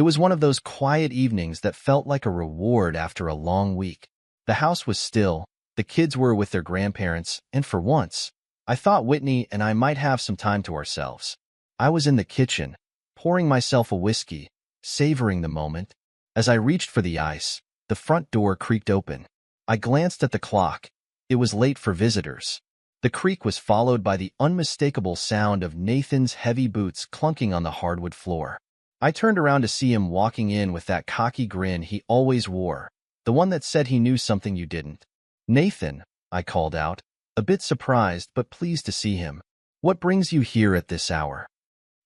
It was one of those quiet evenings that felt like a reward after a long week. The house was still, the kids were with their grandparents, and for once, I thought Whitney and I might have some time to ourselves. I was in the kitchen, pouring myself a whiskey, savoring the moment. As I reached for the ice, the front door creaked open. I glanced at the clock. It was late for visitors. The creak was followed by the unmistakable sound of Nathan's heavy boots clunking on the hardwood floor. I turned around to see him walking in with that cocky grin he always wore, the one that said he knew something you didn't. "Nathan," I called out, a bit surprised but pleased to see him. "What brings you here at this hour?"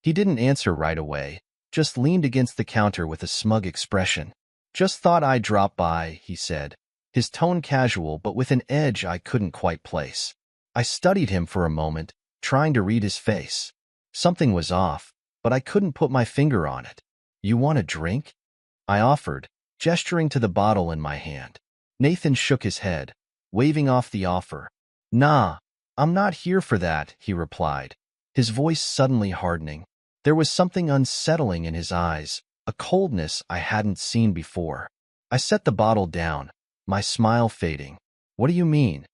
He didn't answer right away, just leaned against the counter with a smug expression. "Just thought I'd drop by," he said, his tone casual but with an edge I couldn't quite place. I studied him for a moment, trying to read his face. Something was off, but I couldn't put my finger on it. "You want a drink?" I offered, gesturing to the bottle in my hand. Nathan shook his head, waving off the offer. "Nah, I'm not here for that," he replied, his voice suddenly hardening. There was something unsettling in his eyes, a coldness I hadn't seen before. I set the bottle down, my smile fading. "What do you mean?"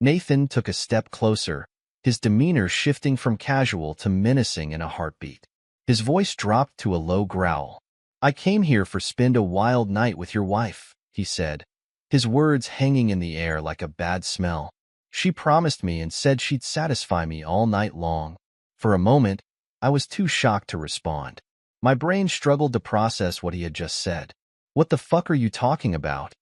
Nathan took a step closer, his demeanor shifting from casual to menacing in a heartbeat. His voice dropped to a low growl. "I came here for spend a wild night with your wife," he said, his words hanging in the air like a bad smell. "She promised me and said she'd satisfy me all night long." For a moment, I was too shocked to respond. My brain struggled to process what he had just said. "What the fuck are you talking about?"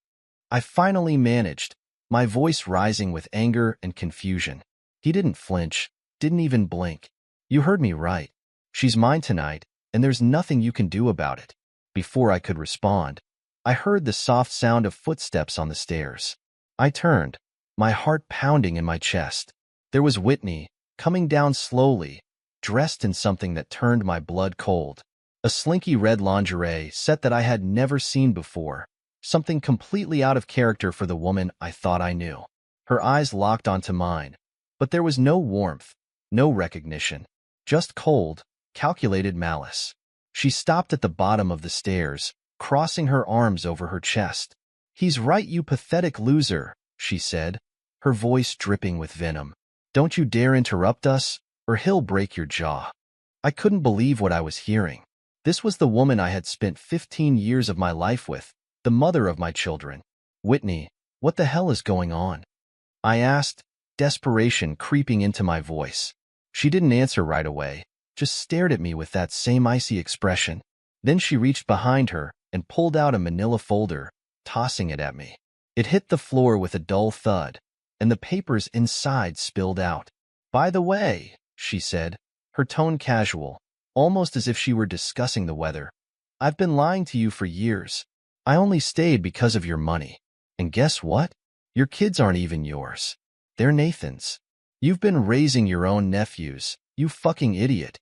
I finally managed, my voice rising with anger and confusion. He didn't flinch, didn't even blink. "You heard me right. She's mine tonight, and there's nothing you can do about it." Before I could respond, I heard the soft sound of footsteps on the stairs. I turned, my heart pounding in my chest. There was Whitney, coming down slowly, dressed in something that turned my blood cold. A slinky red lingerie set that I had never seen before, something completely out of character for the woman I thought I knew. Her eyes locked onto mine, but there was no warmth, no recognition, just cold, calculated malice. She stopped at the bottom of the stairs, crossing her arms over her chest. "He's right, you pathetic loser," she said, her voice dripping with venom. "Don't you dare interrupt us, or he'll break your jaw." I couldn't believe what I was hearing. This was the woman I had spent 15 years of my life with, the mother of my children. "Whitney, what the hell is going on?" I asked, desperation creeping into my voice. She didn't answer right away, just stared at me with that same icy expression. Then she reached behind her and pulled out a manila folder, tossing it at me. It hit the floor with a dull thud, and the papers inside spilled out. "By the way," she said, her tone casual, almost as if she were discussing the weather, "I've been lying to you for years. I only stayed because of your money. And guess what? Your kids aren't even yours. They're Nathan's. You've been raising your own nephews, you fucking idiot."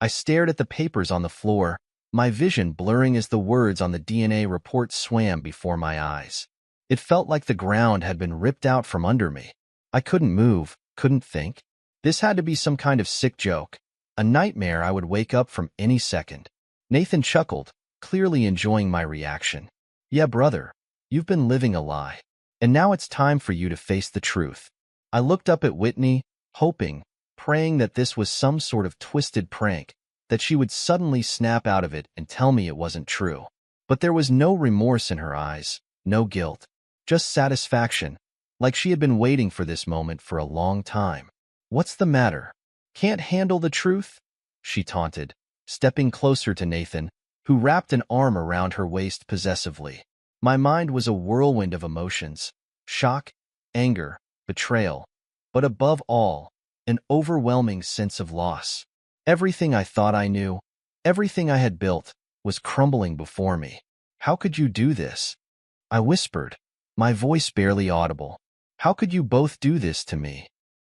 I stared at the papers on the floor, my vision blurring as the words on the DNA report swam before my eyes. It felt like the ground had been ripped out from under me. I couldn't move, couldn't think. This had to be some kind of sick joke, a nightmare I would wake up from any second. Nathan chuckled, clearly enjoying my reaction. "Yeah, brother, you've been living a lie. And now it's time for you to face the truth." I looked up at Whitney, hoping, praying that this was some sort of twisted prank, that she would suddenly snap out of it and tell me it wasn't true. But there was no remorse in her eyes, no guilt, just satisfaction, like she had been waiting for this moment for a long time. "What's the matter? Can't handle the truth?" she taunted, stepping closer to Nathan, who wrapped an arm around her waist possessively. My mind was a whirlwind of emotions: shock, anger, betrayal, but above all, an overwhelming sense of loss. Everything I thought I knew, everything I had built, was crumbling before me. "How could you do this?" I whispered, my voice barely audible. "How could you both do this to me?"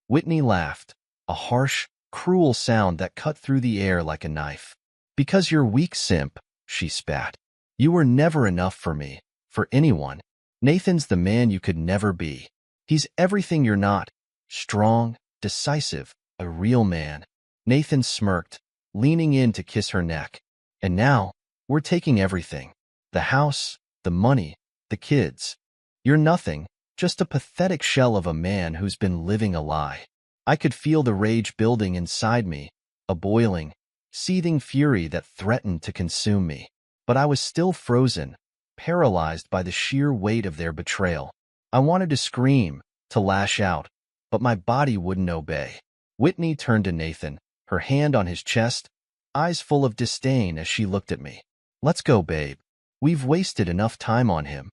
Whitney laughed, a harsh, cruel sound that cut through the air like a knife. "Because you're weak, simp," she spat. "You were never enough for me, for anyone. Nathan's the man you could never be. He's everything you're not: strong, decisive, a real man." Nathan smirked, leaning in to kiss her neck. "And now, We're taking everything. The house, the money, the kids. You're nothing, just a pathetic shell of a man who's been living a lie. I could feel the rage building inside me, a boiling, seething fury that threatened to consume me. But I was still frozen, paralyzed by the sheer weight of their betrayal. I wanted to scream, to lash out, but my body wouldn't obey. Whitney turned to Nathan, her hand on his chest, eyes full of disdain as she looked at me. "Let's go, babe. We've wasted enough time on him."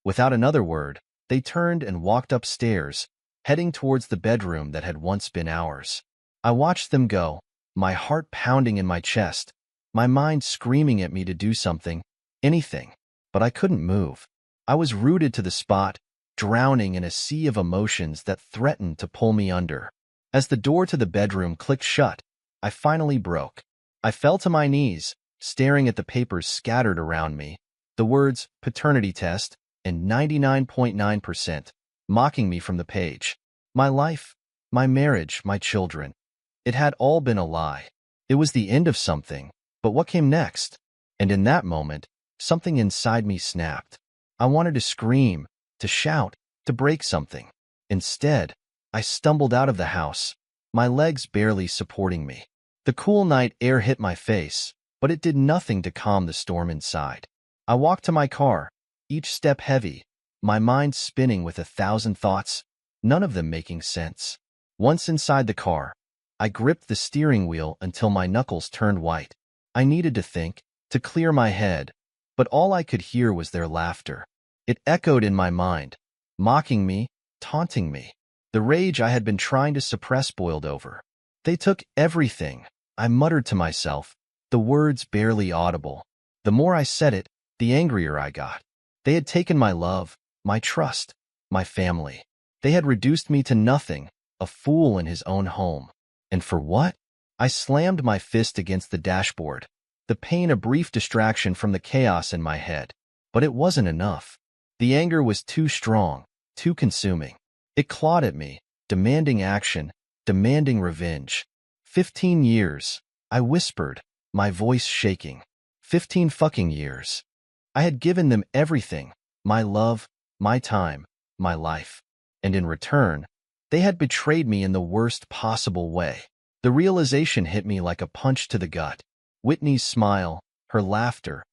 Without another word, they turned and walked upstairs, heading towards the bedroom that had once been ours. I watched them go, my heart pounding in my chest, my mind screaming at me to do something, anything, but I couldn't move. I was rooted to the spot, drowning in a sea of emotions that threatened to pull me under. As the door to the bedroom clicked shut, I finally broke. I fell to my knees, staring at the papers scattered around me, the words paternity test and 99.9%, mocking me from the page. My life, my marriage, my children. It had all been a lie. It was the end of something, but what came next? And in that moment, something inside me snapped. I wanted to scream, to shout, to break something. Instead, I stumbled out of the house, my legs barely supporting me. The cool night air hit my face, but it did nothing to calm the storm inside. I walked to my car, each step heavy, my mind spinning with 1,000 thoughts, none of them making sense. Once inside the car, I gripped the steering wheel until my knuckles turned white. I needed to think, to clear my head, but all I could hear was their laughter. It echoed in my mind, mocking me, taunting me. The rage I had been trying to suppress boiled over. "They took everything," I muttered to myself, the words barely audible. The more I said it, the angrier I got. They had taken my love, my trust, my family. They had reduced me to nothing, a fool in his own home. And for what? I slammed my fist against the dashboard, the pain a brief distraction from the chaos in my head. But it wasn't enough. The anger was too strong, too consuming. It clawed at me, demanding action, demanding revenge. 15 years, I whispered, my voice shaking. 15 fucking years. I had given them everything, my love, my time, my life. And in return, they had betrayed me in the worst possible way. The realization hit me like a punch to the gut. Whitney's smile, her laughter,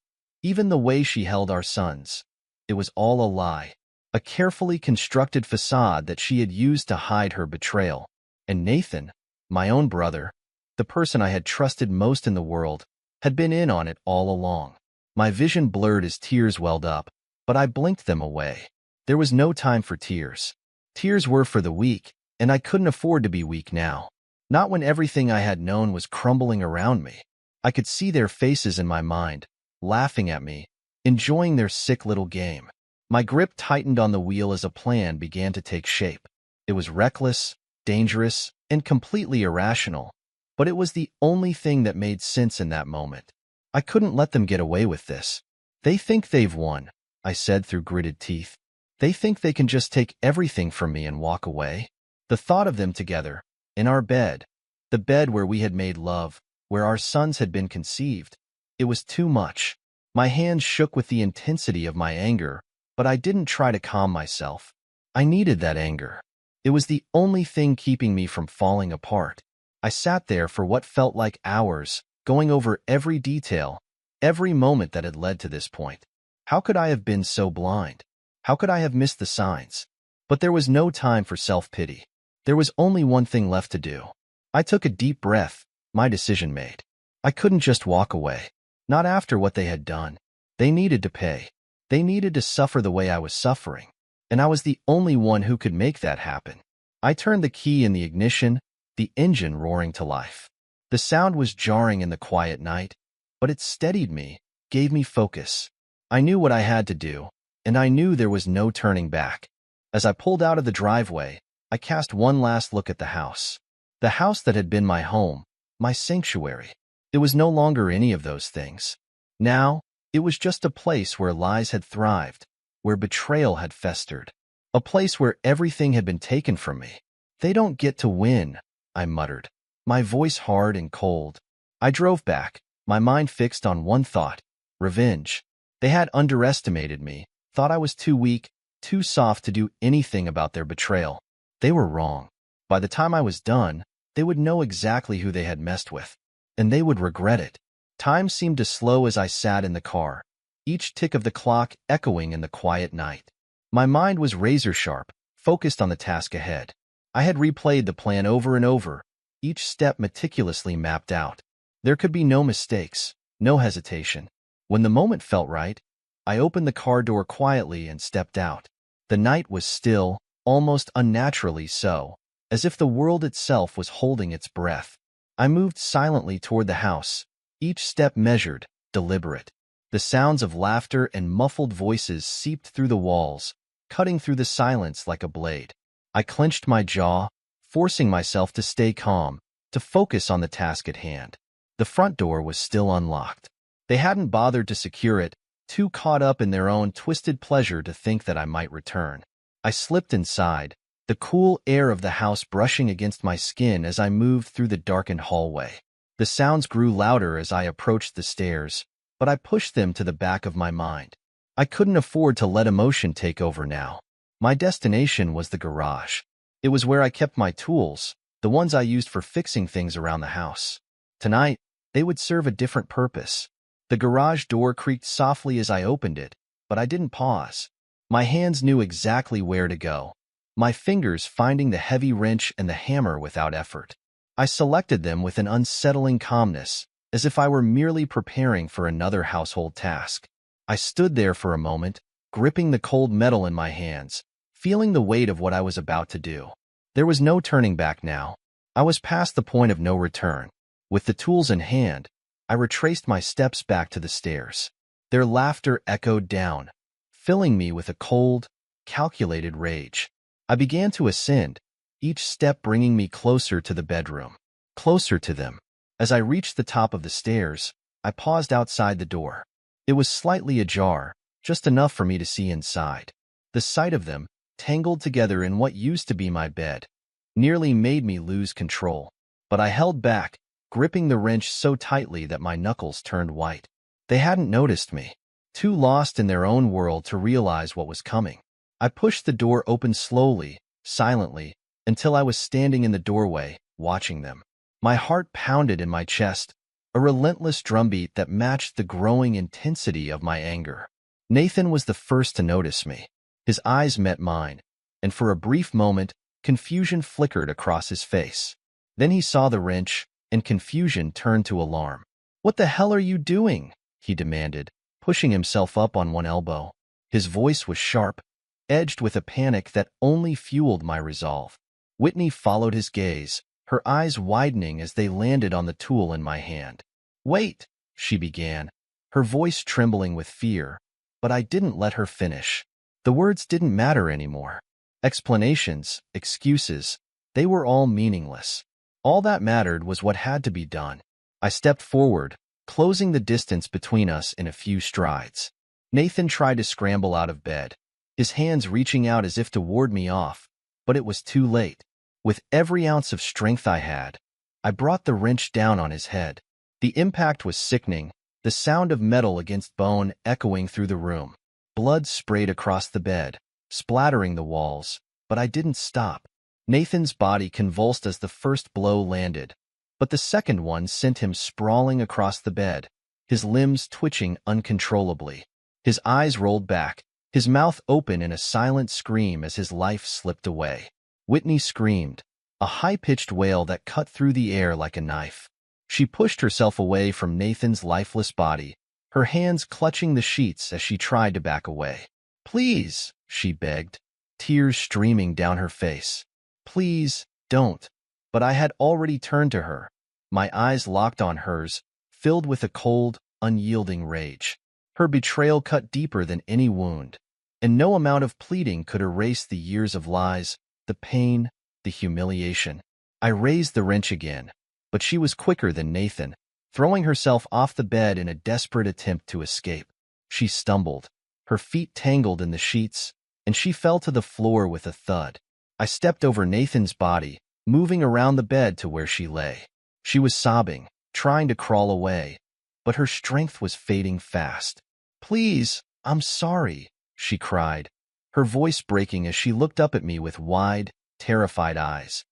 even the way she held our sons. It was all a lie, a carefully constructed facade that she had used to hide her betrayal. And Nathan, my own brother, the person I had trusted most in the world, had been in on it all along. My vision blurred as tears welled up, but I blinked them away. There was no time for tears. Tears were for the weak, and I couldn't afford to be weak now. Not when everything I had known was crumbling around me. I could see their faces in my mind, laughing at me, enjoying their sick little game. My grip tightened on the wheel as a plan began to take shape. It was reckless, dangerous, and completely irrational, but it was the only thing that made sense in that moment. I couldn't let them get away with this. "They think they've won," I said through gritted teeth. "They think they can just take everything from me and walk away." The thought of them together, in our bed, the bed where we had made love, where our sons had been conceived, it was too much. My hands shook with the intensity of my anger, but I didn't try to calm myself. I needed that anger. It was the only thing keeping me from falling apart. I sat there for what felt like hours, going over every detail, every moment that had led to this point. How could I have been so blind? How could I have missed the signs? But there was no time for self-pity. There was only one thing left to do. I took a deep breath, my decision made. I couldn't just walk away. Not after what they had done. They needed to pay. They needed to suffer the way I was suffering. And I was the only one who could make that happen. I turned the key in the ignition, the engine roaring to life. The sound was jarring in the quiet night, but it steadied me, gave me focus. I knew what I had to do, and I knew there was no turning back. As I pulled out of the driveway, I cast one last look at the house. The house that had been my home, my sanctuary. It was no longer any of those things. Now, it was just a place where lies had thrived, where betrayal had festered, a place where everything had been taken from me. "They don't get to win," I muttered, my voice hard and cold. I drove back, my mind fixed on one thought, revenge. They had underestimated me, thought I was too weak, too soft to do anything about their betrayal. They were wrong. By the time I was done, they would know exactly who they had messed with, and they would regret it. Time seemed to slow as I sat in the car, each tick of the clock echoing in the quiet night. My mind was razor-sharp, focused on the task ahead. I had replayed the plan over and over, each step meticulously mapped out. There could be no mistakes, no hesitation. When the moment felt right, I opened the car door quietly and stepped out. The night was still, almost unnaturally so, as if the world itself was holding its breath. I moved silently toward the house, each step measured, deliberate. The sounds of laughter and muffled voices seeped through the walls, cutting through the silence like a blade. I clenched my jaw, forcing myself to stay calm, to focus on the task at hand. The front door was still unlocked. They hadn't bothered to secure it, too caught up in their own twisted pleasure to think that I might return. I slipped inside, the cool air of the house brushing against my skin as I moved through the darkened hallway. The sounds grew louder as I approached the stairs, but I pushed them to the back of my mind. I couldn't afford to let emotion take over now. My destination was the garage. It was where I kept my tools, the ones I used for fixing things around the house. Tonight, they would serve a different purpose. The garage door creaked softly as I opened it, but I didn't pause. My hands knew exactly where to go, my fingers finding the heavy wrench and the hammer without effort. I selected them with an unsettling calmness, as if I were merely preparing for another household task. I stood there for a moment, gripping the cold metal in my hands, feeling the weight of what I was about to do. There was no turning back now. I was past the point of no return. With the tools in hand, I retraced my steps back to the stairs. Their laughter echoed down, filling me with a cold, calculated rage. I began to ascend, each step bringing me closer to the bedroom, closer to them. As I reached the top of the stairs, I paused outside the door. It was slightly ajar, just enough for me to see inside. The sight of them, tangled together in what used to be my bed, nearly made me lose control. But I held back, gripping the wrench so tightly that my knuckles turned white. They hadn't noticed me, too lost in their own world to realize what was coming. I pushed the door open slowly, silently, until I was standing in the doorway, watching them. My heart pounded in my chest, a relentless drumbeat that matched the growing intensity of my anger. Nathan was the first to notice me. His eyes met mine, and for a brief moment, confusion flickered across his face. Then he saw the wrench, and confusion turned to alarm. "What the hell are you doing?" he demanded, pushing himself up on one elbow. His voice was sharp, edged with a panic that only fueled my resolve. Whitney followed his gaze, her eyes widening as they landed on the tool in my hand. "Wait," she began, her voice trembling with fear, but I didn't let her finish. The words didn't matter anymore. Explanations, excuses, they were all meaningless. All that mattered was what had to be done. I stepped forward, closing the distance between us in a few strides. Nathan tried to scramble out of bed, his hands reaching out as if to ward me off, but it was too late. With every ounce of strength I had, I brought the wrench down on his head. The impact was sickening, the sound of metal against bone echoing through the room. Blood sprayed across the bed, splattering the walls, but I didn't stop. Nathan's body convulsed as the first blow landed, but the second one sent him sprawling across the bed, his limbs twitching uncontrollably. His eyes rolled back, his mouth open in a silent scream as his life slipped away. Whitney screamed, a high-pitched wail that cut through the air like a knife. She pushed herself away from Nathan's lifeless body, her hands clutching the sheets as she tried to back away. "Please," she begged, tears streaming down her face. "Please, don't." But I had already turned to her, my eyes locked on hers, filled with a cold, unyielding rage. Her betrayal cut deeper than any wound, and no amount of pleading could erase the years of lies, the pain, the humiliation. I raised the wrench again, but she was quicker than Nathan, throwing herself off the bed in a desperate attempt to escape. She stumbled, her feet tangled in the sheets, and she fell to the floor with a thud. I stepped over Nathan's body, moving around the bed to where she lay. She was sobbing, trying to crawl away, but her strength was fading fast. "Please, I'm sorry," she cried, her voice breaking as she looked up at me with wide, terrified eyes.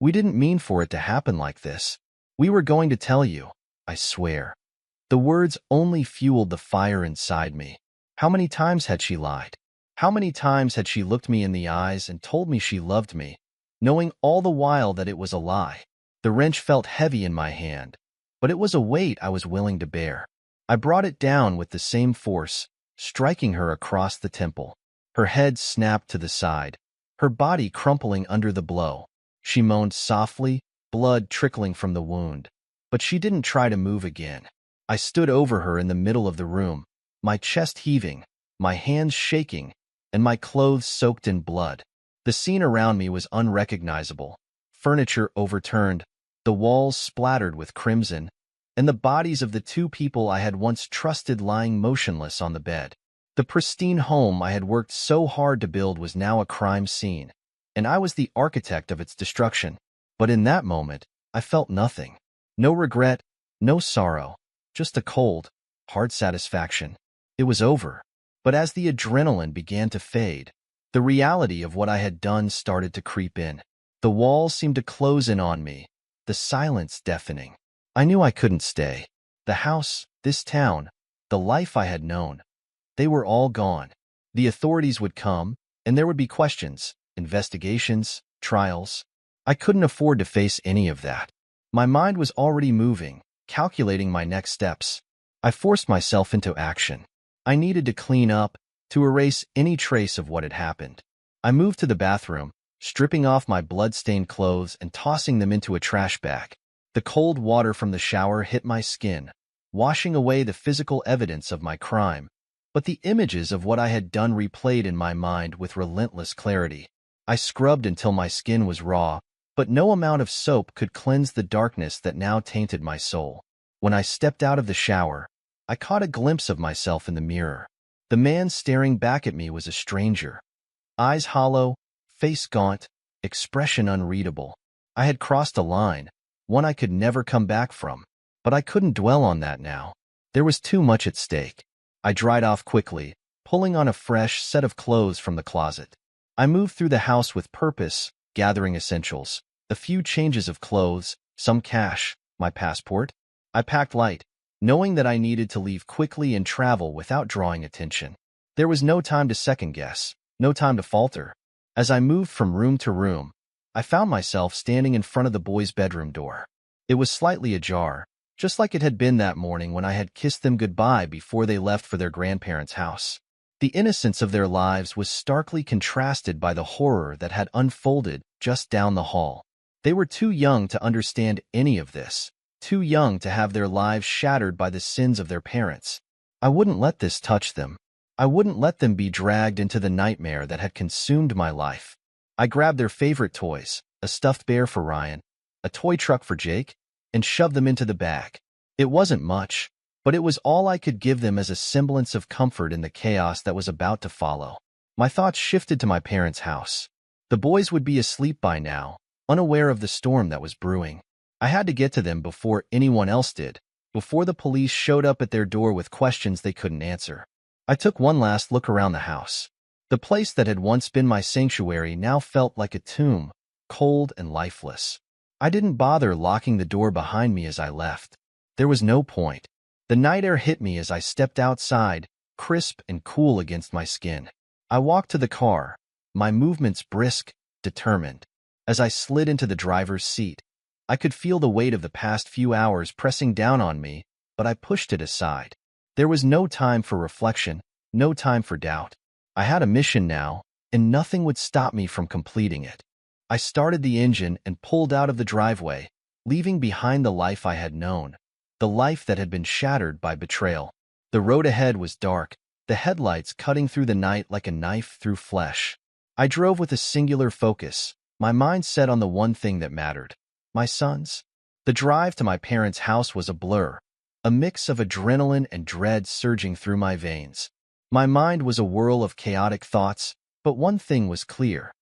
"We didn't mean for it to happen like this. We were going to tell you, I swear." The words only fueled the fire inside me. How many times had she lied? How many times had she looked me in the eyes and told me she loved me, knowing all the while that it was a lie? The wrench felt heavy in my hand, but it was a weight I was willing to bear. I brought it down with the same force, striking her across the temple. Her head snapped to the side, her body crumpling under the blow. She moaned softly, blood trickling from the wound, but she didn't try to move again. I stood over her in the middle of the room, my chest heaving, my hands shaking, and my clothes soaked in blood. The scene around me was unrecognizable. Furniture overturned, the walls splattered with crimson, and the bodies of the two people I had once trusted lying motionless on the bed. The pristine home I had worked so hard to build was now a crime scene, and I was the architect of its destruction. But in that moment, I felt nothing. No regret, no sorrow, just a cold, hard satisfaction. It was over. But as the adrenaline began to fade, the reality of what I had done started to creep in. The walls seemed to close in on me, the silence deafening. I knew I couldn't stay. The house, this town, the life I had known, they were all gone. The authorities would come, and there would be questions, investigations, trials. I couldn't afford to face any of that. My mind was already moving, calculating my next steps. I forced myself into action. I needed to clean up, to erase any trace of what had happened. I moved to the bathroom, stripping off my blood-stained clothes and tossing them into a trash bag. The cold water from the shower hit my skin, washing away the physical evidence of my crime, but the images of what I had done replayed in my mind with relentless clarity. I scrubbed until my skin was raw, but no amount of soap could cleanse the darkness that now tainted my soul. When I stepped out of the shower, I caught a glimpse of myself in the mirror. The man staring back at me was a stranger. Eyes hollow, face gaunt, expression unreadable. I had crossed a line, one I could never come back from. But I couldn't dwell on that now. There was too much at stake. I dried off quickly, pulling on a fresh set of clothes from the closet. I moved through the house with purpose, gathering essentials. A few changes of clothes, some cash, my passport. I packed light, knowing that I needed to leave quickly and travel without drawing attention. There was no time to second-guess, no time to falter. As I moved from room to room, I found myself standing in front of the boys' bedroom door. It was slightly ajar, just like it had been that morning when I had kissed them goodbye before they left for their grandparents' house. The innocence of their lives was starkly contrasted by the horror that had unfolded just down the hall. They were too young to understand any of this, too young to have their lives shattered by the sins of their parents. I wouldn't let this touch them. I wouldn't let them be dragged into the nightmare that had consumed my life. I grabbed their favorite toys, a stuffed bear for Ryan, a toy truck for Jake, and shoved them into the bag. It wasn't much, but it was all I could give them as a semblance of comfort in the chaos that was about to follow. My thoughts shifted to my parents' house. The boys would be asleep by now, unaware of the storm that was brewing. I had to get to them before anyone else did, before the police showed up at their door with questions they couldn't answer. I took one last look around the house. The place that had once been my sanctuary now felt like a tomb, cold and lifeless. I didn't bother locking the door behind me as I left. There was no point. The night air hit me as I stepped outside, crisp and cool against my skin. I walked to the car, my movements brisk, determined. As I slid into the driver's seat, I could feel the weight of the past few hours pressing down on me, but I pushed it aside. There was no time for reflection, no time for doubt. I had a mission now, and nothing would stop me from completing it. I started the engine and pulled out of the driveway, leaving behind the life I had known, the life that had been shattered by betrayal. The road ahead was dark, the headlights cutting through the night like a knife through flesh. I drove with a singular focus, my mind set on the one thing that mattered: my sons. The drive to my parents' house was a blur, a mix of adrenaline and dread surging through my veins. My mind was a whirl of chaotic thoughts, but one thing was clear.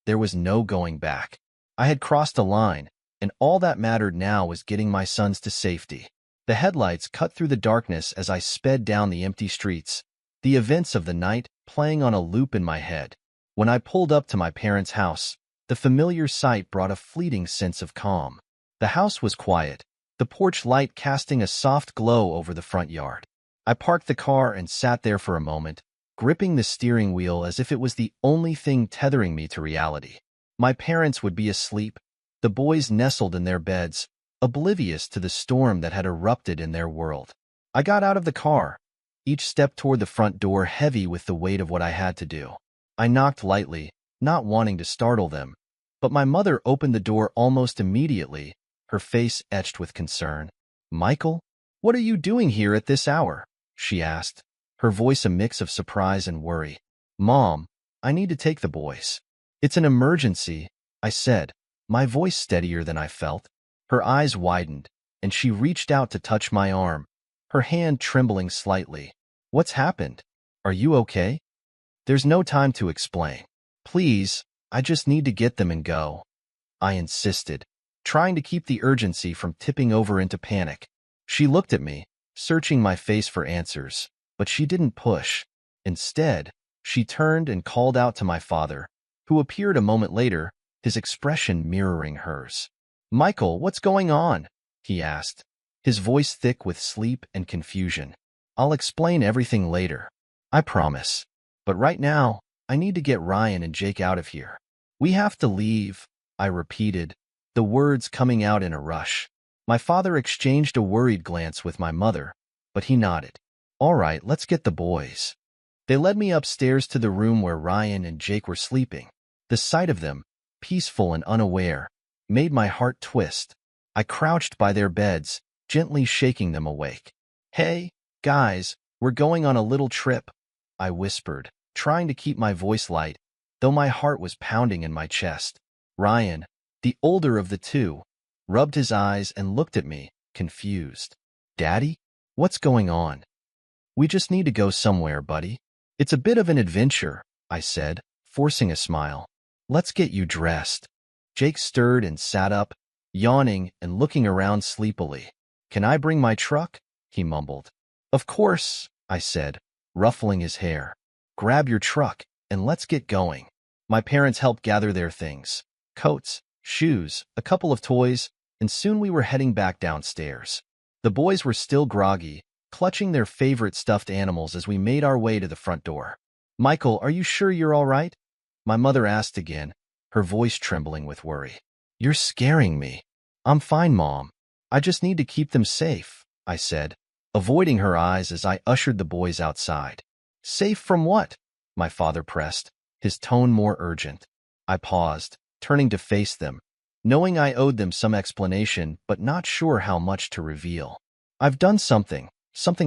There was no going back. I had crossed a line, and all that mattered now was getting my sons to safety. The headlights cut through the darkness as I sped down the empty streets, the events of the night playing on a loop in my head. When I pulled up to my parents' house, the familiar sight brought a fleeting sense of calm. The house was quiet, the porch light casting a soft glow over the front yard. I parked the car and sat there for a moment, gripping the steering wheel as if it was the only thing tethering me to reality. My parents would be asleep, the boys nestled in their beds, oblivious to the storm that had erupted in their world. I got out of the car, each step toward the front door heavy with the weight of what I had to do. I knocked lightly, not wanting to startle them, but my mother opened the door almost immediately, her face etched with concern. "Michael, what are you doing here at this hour?" she asked, her voice a mix of surprise and worry. "Mom, I need to take the boys." "It's an emergency," I said, my voice steadier than I felt. Her eyes widened, and she reached out to touch my arm, her hand trembling slightly. "What's happened? Are you okay?" "There's no time to explain. Please, I just need to get them and go," I insisted, trying to keep the urgency from tipping over into panic. She looked at me, searching my face for answers, but she didn't push. Instead, she turned and called out to my father, who appeared a moment later, his expression mirroring hers. "Michael, what's going on?" he asked, his voice thick with sleep and confusion. "I'll explain everything later, I promise. But right now, I need to get Ryan and Jake out of here." "We have to leave," I repeated, the words coming out in a rush. My father exchanged a worried glance with my mother, but he nodded. "All right, let's get the boys." They led me upstairs to the room where Ryan and Jake were sleeping. The sight of them, peaceful and unaware, made my heart twist. I crouched by their beds, gently shaking them awake. "Hey, guys, we're going on a little trip," I whispered, trying to keep my voice light, though my heart was pounding in my chest. Ryan, the older of the two, rubbed his eyes and looked at me, confused. "Daddy? What's going on?" "We just need to go somewhere, buddy. It's a bit of an adventure," I said, forcing a smile. "Let's get you dressed." Jake stirred and sat up, yawning and looking around sleepily. "Can I bring my truck?" he mumbled. "Of course," I said, ruffling his hair. "Grab your truck, and let's get going." My parents helped gather their things. Coats, shoes, a couple of toys, and soon we were heading back downstairs. The boys were still groggy, clutching their favorite stuffed animals as we made our way to the front door. "Michael, are you sure you're all right?" my mother asked again, her voice trembling with worry. "You're scaring me." "I'm fine, Mom. I just need to keep them safe," I said, avoiding her eyes as I ushered the boys outside. "Safe from what?" my father pressed, his tone more urgent. I paused, turning to face them, knowing I owed them some explanation but not sure how much to reveal. "I've done something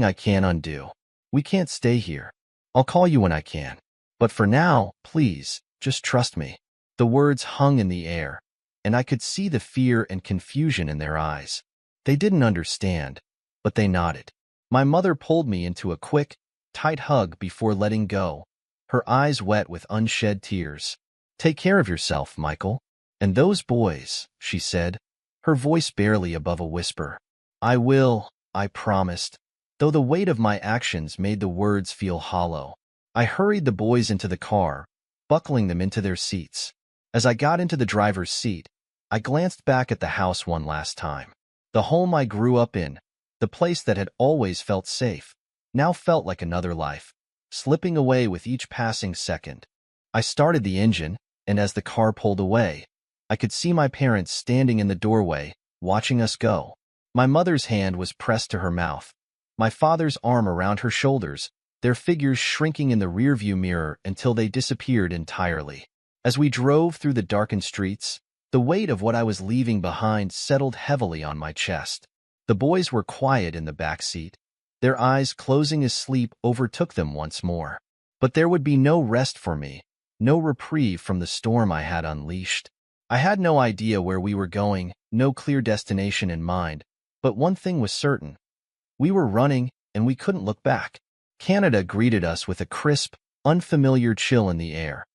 I can't undo. We can't stay here. I'll call you when I can. But for now, please, just trust me." The words hung in the air, and I could see the fear and confusion in their eyes. They didn't understand, but they nodded. My mother pulled me into a quick, tight hug before letting go, her eyes wet with unshed tears. "Take care of yourself, Michael. And those boys," she said, her voice barely above a whisper. "I will," I promised, though the weight of my actions made the words feel hollow. I hurried the boys into the car, buckling them into their seats. As I got into the driver's seat, I glanced back at the house one last time. The home I grew up in, the place that had always felt safe, now felt like another life, slipping away with each passing second. I started the engine, and as the car pulled away, I could see my parents standing in the doorway, watching us go. My mother's hand was pressed to her mouth, my father's arm around her shoulders, their figures shrinking in the rearview mirror until they disappeared entirely. As we drove through the darkened streets, the weight of what I was leaving behind settled heavily on my chest. The boys were quiet in the back seat, their eyes closing as sleep overtook them once more. But there would be no rest for me, no reprieve from the storm I had unleashed. I had no idea where we were going, no clear destination in mind, but one thing was certain. We were running, and we couldn't look back. Canada greeted us with a crisp, unfamiliar chill in the air,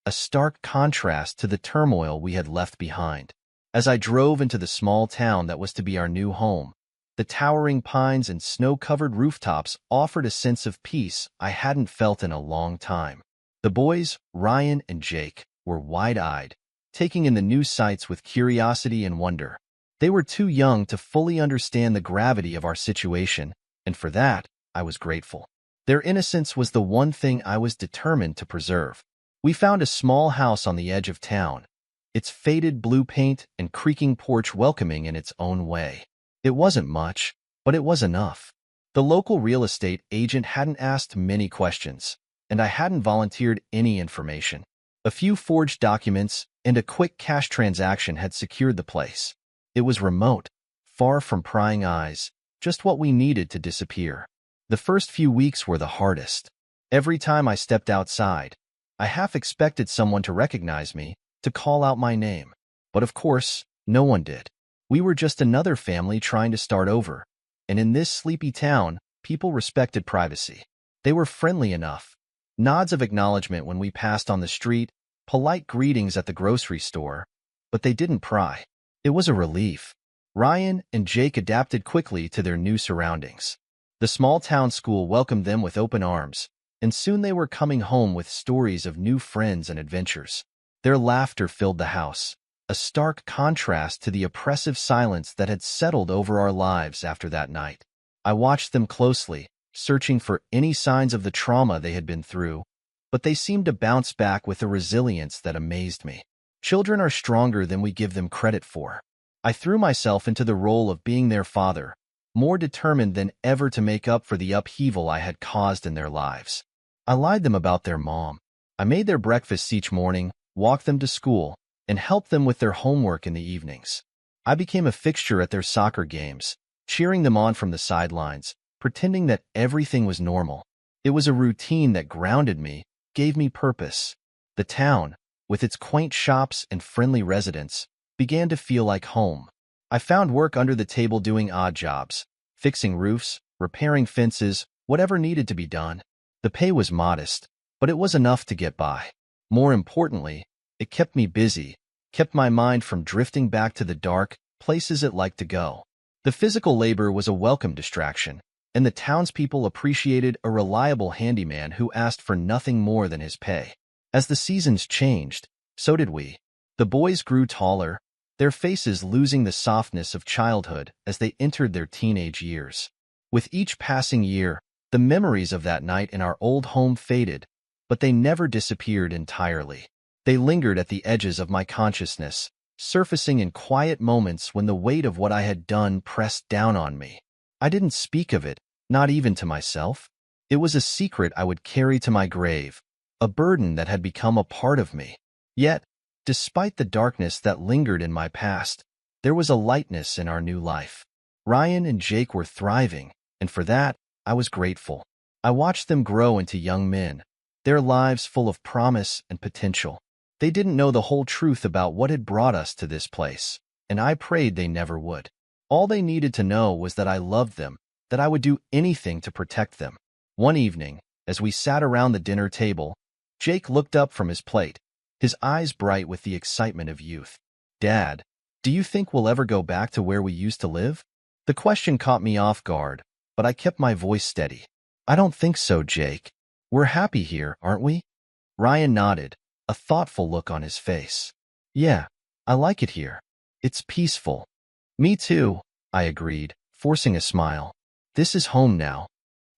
a stark contrast to the turmoil we had left behind. As I drove into the small town that was to be our new home, The towering pines and snow-covered rooftops offered a sense of peace I hadn't felt in a long time. The boys, Ryan and Jake, were wide-eyed, taking in the new sights with curiosity and wonder. They were too young to fully understand the gravity of our situation, and for that, I was grateful. Their innocence was the one thing I was determined to preserve. We found a small house on the edge of town, its faded blue paint and creaking porch welcoming in its own way. It wasn't much, but it was enough. The local real estate agent hadn't asked many questions, and I hadn't volunteered any information. A few forged documents and a quick cash transaction had secured the place. It was remote, far from prying eyes, just what we needed to disappear. The first few weeks were the hardest. Every time I stepped outside, I half expected someone to recognize me, to call out my name. But of course, no one did. We were just another family trying to start over, and in this sleepy town, people respected privacy. They were friendly enough. Nods of acknowledgement when we passed on the street, polite greetings at the grocery store, but they didn't pry. It was a relief. Ryan and Jake adapted quickly to their new surroundings. The small-town school welcomed them with open arms, and soon they were coming home with stories of new friends and adventures. Their laughter filled the house, a stark contrast to the oppressive silence that had settled over our lives after that night. I watched them closely, searching for any signs of the trauma they had been through, but they seemed to bounce back with a resilience that amazed me. Children are stronger than we give them credit for. I threw myself into the role of being their father, more determined than ever to make up for the upheaval I had caused in their lives. I lied them about their mom. I made their breakfasts each morning, walked them to school, and helped them with their homework in the evenings. I became a fixture at their soccer games, cheering them on from the sidelines, pretending that everything was normal. It was a routine that grounded me, gave me purpose. The town, with its quaint shops and friendly residents, began to feel like home. I found work under the table doing odd jobs, fixing roofs, repairing fences, whatever needed to be done. The pay was modest, but it was enough to get by. More importantly, it kept me busy, kept my mind from drifting back to the dark places it liked to go. The physical labor was a welcome distraction, and the townspeople appreciated a reliable handyman who asked for nothing more than his pay. As the seasons changed, so did we. The boys grew taller, their faces losing the softness of childhood as they entered their teenage years. With each passing year, the memories of that night in our old home faded, but they never disappeared entirely. They lingered at the edges of my consciousness, surfacing in quiet moments when the weight of what I had done pressed down on me. I didn't speak of it, not even to myself. It was a secret I would carry to my grave, a burden that had become a part of me. Yet, despite the darkness that lingered in my past, there was a lightness in our new life. Ryan and Jake were thriving, and for that, I was grateful. I watched them grow into young men, their lives full of promise and potential. They didn't know the whole truth about what had brought us to this place, and I prayed they never would. All they needed to know was that I loved them, that I would do anything to protect them. One evening, as we sat around the dinner table, Jake looked up from his plate, his eyes bright with the excitement of youth. "Dad, do you think we'll ever go back to where we used to live?" The question caught me off guard, but I kept my voice steady. "I don't think so, Jake. We're happy here, aren't we?" Ryan nodded, a thoughtful look on his face. "Yeah, I like it here. It's peaceful." "Me too," I agreed, forcing a smile. "This is home now."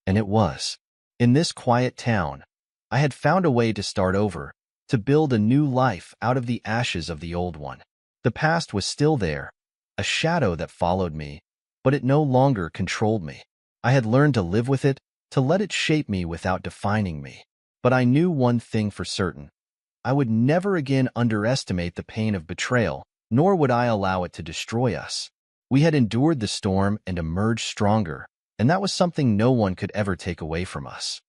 And it was. In this quiet town, I had found a way to start over, to build a new life out of the ashes of the old one. The past was still there, a shadow that followed me, but it no longer controlled me. I had learned to live with it, to let it shape me without defining me. But I knew one thing for certain. I would never again underestimate the pain of betrayal, nor would I allow it to destroy us. We had endured the storm and emerged stronger, and that was something no one could ever take away from us.